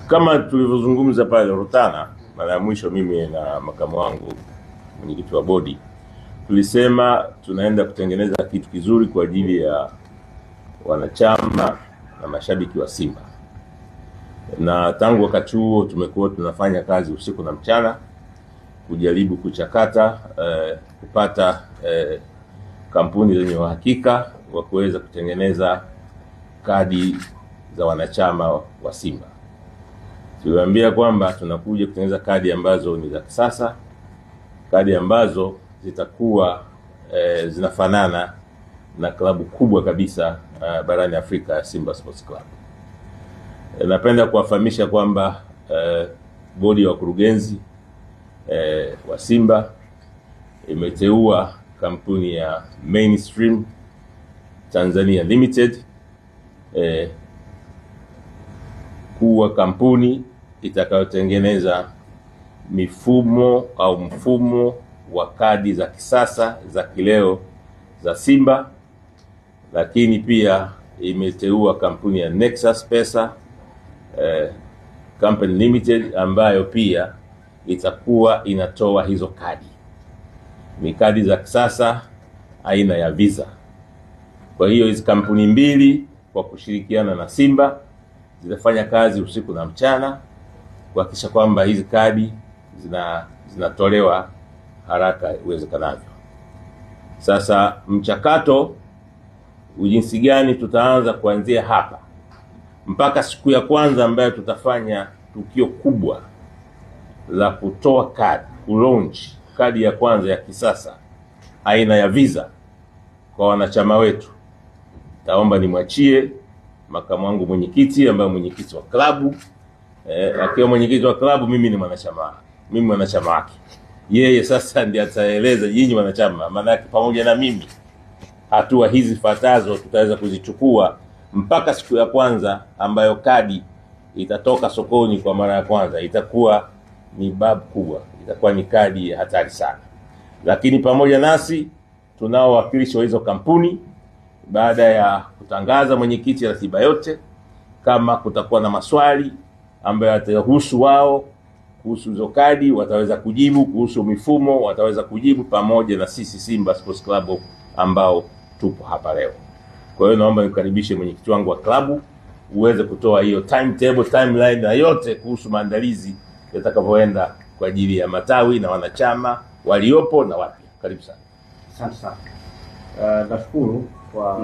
Kama tulivyozungumza pale Rutana mara ya mwisho, mimi na makamu wangu mwenyekiti wa bodi tulisema tunaenda kutengeneza kitu kizuri kwa ajili ya wanachama na mashabiki wa Simba, na tangu wakati huo tumekuwa tunafanya kazi usiku na mchana kujaribu kuchakata kupata kampuni zenye uhakika wa kuweza kutengeneza kadi za wanachama wa Simba. Tuliwaambia kwamba tunakuja kutengeneza kadi ambazo ni za kisasa, kadi ambazo zitakuwa zinafanana na klabu kubwa kabisa barani Afrika, Simba Sports Club. Napenda kuwafahamisha kwamba bodi ya wakurugenzi wa Simba imeteua kampuni ya Mainstream Tanzania Limited kuwa kampuni itakayotengeneza mfumo wa kadi za kisasa za kileo za Simba. Lakini pia imeteua kampuni ya Nexus Pesa Company Limited ambayo pia itakuwa inatoa hizo kadi. Ni kadi za kisasa aina ya Visa. Kwa hiyo hizi kampuni mbili kwa kushirikiana na Simba zitafanya kazi usiku na mchana kuhakikisha kwamba hizi kadi zinatolewa haraka iwezekanavyo. Sasa mchakato jinsi gani tutaanza kuanzia hapa mpaka siku ya kwanza ambayo tutafanya tukio kubwa la kutoa kadi, launch kadi ya kwanza ya kisasa aina ya Visa kwa wanachama wetu. Naomba nimwachie makamu wangu mwenyekiti ambaye mwenyekiti wa klabu, akiwa mwenyekiti wa klabu, mimi ni mwanachama wake. Yeye sasa ndiye ataeleza nyinyi wanachama, maana pamoja na mimi hatua hizi fatazo tutaweza kuzichukua mpaka siku ya kwanza ambayo kadi itatoka sokoni kwa mara ya kwanza. Itakuwa ni babu kubwa, itakuwa ni kadi hatari sana. Lakini pamoja nasi tunao wakilishi wa hizo kampuni. Baada ya kutangaza mwenyekiti ratiba yote, kama kutakuwa na maswali ambayo yatahusu wao kuhusu hizo kadi wataweza kujibu, kuhusu mifumo wataweza kujibu, pamoja na sisi Simba Sports Club ambao tupo hapa leo. Kwa hiyo naomba nikaribishe mwenyekiti wangu wa klabu uweze kutoa hiyo timetable, timeline na yote kuhusu maandalizi yatakavyoenda kwa ajili ya matawi na wanachama waliopo na wapya. Karibu sana. Asante sana. Nashukuru kwa